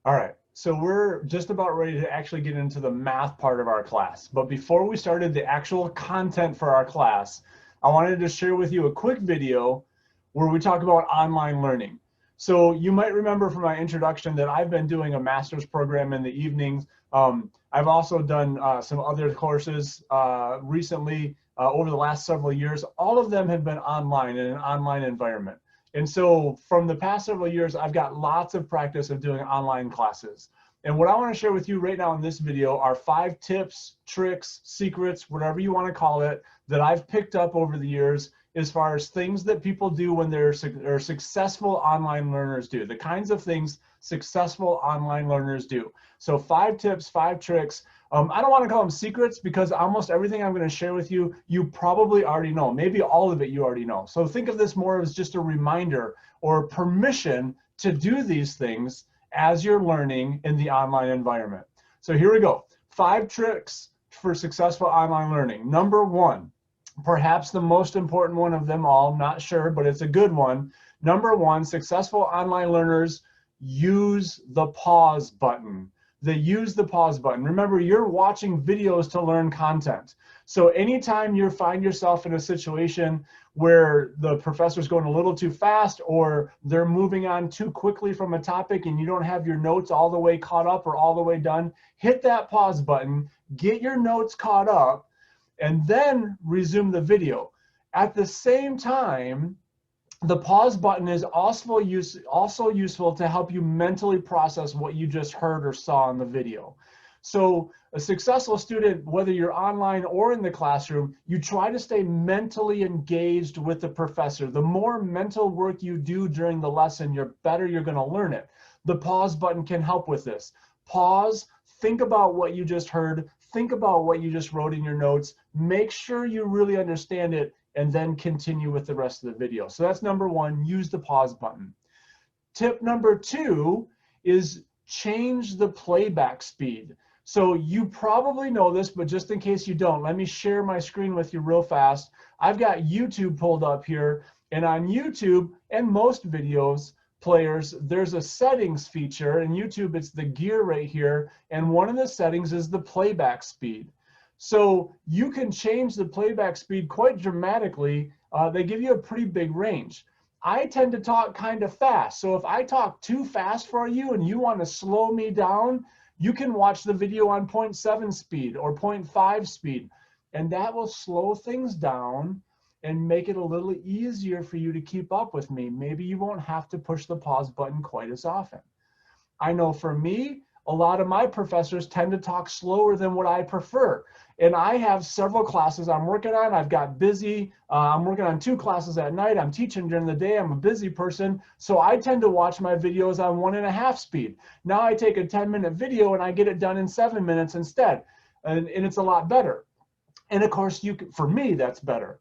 All right, so we're just about ready to actually get into the math part of our class. But before we started the actual content for our class, I wanted to share with you a quick video where we talk about online learning. So you might remember from my introduction that I've been doing a master's program in the evenings. I've also done some other courses recently over the last several years. All of them have been online in an online environment. And so from the past several years, I've got lots of practice of doing online classes. And what I want to share with you right now in this video are 5 tips, tricks, secrets, whatever you want to call it, that I've picked up over the years as far as things that people do when they're successful online learners do, the kinds of things successful online learners do. So 5 tips, 5 tricks. I don't want to call them secrets because almost everything I'm going to share with you, you probably already know. Maybe all of it you already know. So think of this more as just a reminder or permission to do these things as you're learning in the online environment. So here we go. 5 tricks for successful online learning. Number 1, perhaps the most important one of them all, not sure, but it's a good one. Number 1, successful online learners use the pause button. They use the pause button. Remember, you're watching videos to learn content. So anytime you find yourself in a situation where the professor's going a little too fast or they're moving on too quickly from a topic and you don't have your notes all the way caught up or all the way done, hit that pause button, get your notes caught up, and then resume the video. At the same time, the pause button is also useful to help you mentally process what you just heard or saw in the video. So a successful student, whether you're online or in the classroom, you try to stay mentally engaged with the professor. The more mental work you do during the lesson, the better you're going to learn it. The pause button can help with this. Pause, think about what you just heard, think about what you just wrote in your notes, make sure you really understand it, and then continue with the rest of the video. So that's number 1, use the pause button. Tip number 2 is change the playback speed. So you probably know this, but just in case you don't, let me share my screen with you real fast. I've got YouTube pulled up here, and on YouTube and most videos players, there's a settings feature. In YouTube, it's the gear right here, and one of the settings is the playback speed. So you can change the playback speed quite dramatically. They give you a pretty big range. I tend to talk kind of fast. So if I talk too fast for you and you want to slow me down, you can watch the video on 0.7 speed or 0.5 speed. And that will slow things down and make it a little easier for you to keep up with me. Maybe you won't have to push the pause button quite as often. I know for me, a lot of my professors tend to talk slower than what I prefer. And I have several classes I'm working on. I've got busy. I'm working on 2 classes at night. I'm teaching during the day. I'm a busy person. So I tend to watch my videos on 1.5 speed. Now I take a 10-minute video and I get it done in 7 minutes instead. And it's a lot better. And of course, for me, that's better.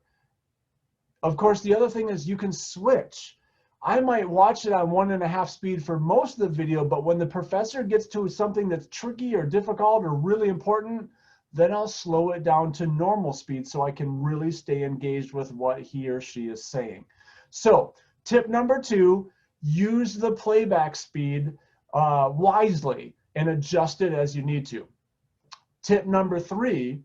Of course, the other thing is you can switch. I might watch it on 1.5 speed for most of the video, but when the professor gets to something that's tricky or difficult or really important, then I'll slow it down to normal speed so I can really stay engaged with what he or she is saying. So tip number 2, use the playback speed wisely and adjust it as you need to. Tip number 3,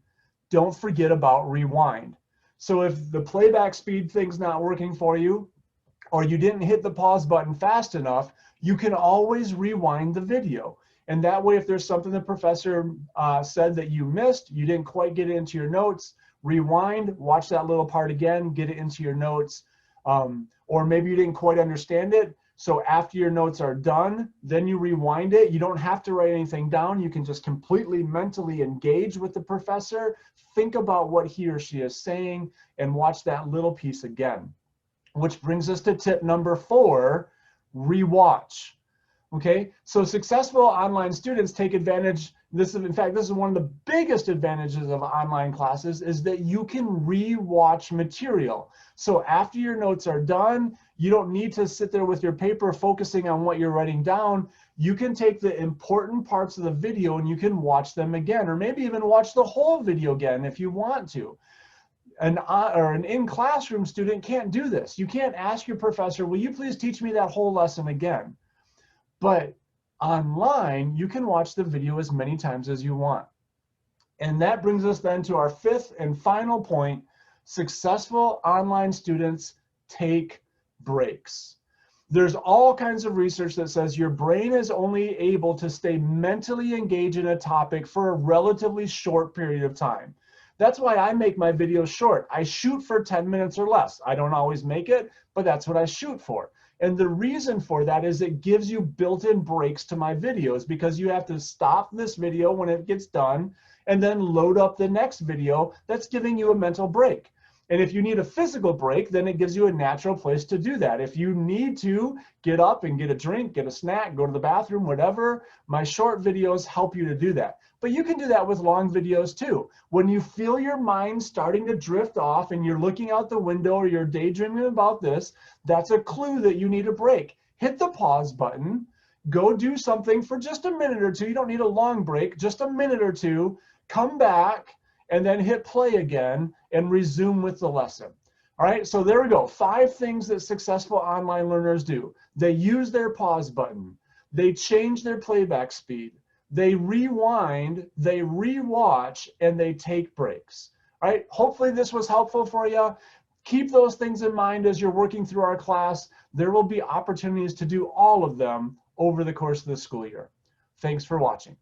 don't forget about rewind. So if the playback speed thing's not working for you, or you didn't hit the pause button fast enough, you can always rewind the video. And that way, if there's something the professor said that you missed, you didn't quite get it into your notes, rewind, watch that little part again, get it into your notes. Or maybe you didn't quite understand it. So after your notes are done, then you rewind it. You don't have to write anything down. You can just completely mentally engage with the professor, think about what he or she is saying, and watch that little piece again. Which brings us to tip number 4, rewatch. Okay, so successful online students take advantage, in fact, this is one of the biggest advantages of online classes, is that you can rewatch material. So after your notes are done, you don't need to sit there with your paper focusing on what you're writing down. You can take the important parts of the video and you can watch them again, or maybe even watch the whole video again if you want to. An in-classroom student can't do this. You can't ask your professor, will you please teach me that whole lesson again? But Online, you can watch the video as many times as you want. And that brings us then to our fifth and final point: successful online students take breaks. There's all kinds of research that says your brain is only able to stay mentally engaged in a topic for a relatively short period of time. That's why I make my videos short. I shoot for 10 minutes or less. I don't always make it, but that's what I shoot for. And the reason for that is it gives you built-in breaks to my videos, because you have to stop this video when it gets done and then load up the next video that's giving you a mental break. And if you need a physical break, then it gives you a natural place to do that. If you need to get up and get a drink, get a snack, go to the bathroom, whatever, my short videos help you to do that. But you can do that with long videos too. When you feel your mind starting to drift off and you're looking out the window or you're daydreaming about this, that's a clue that you need a break. Hit the pause button, go do something for just a minute or two. You don't need a long break, just a minute or two, come back, and then hit play again and resume with the lesson. All right, so there we go. 5 things that successful online learners do. They use their pause button. They change their playback speed. They rewind, they rewatch, and they take breaks. All right, hopefully this was helpful for you. Keep those things in mind as you're working through our class. There will be opportunities to do all of them over the course of the school year. Thanks for watching.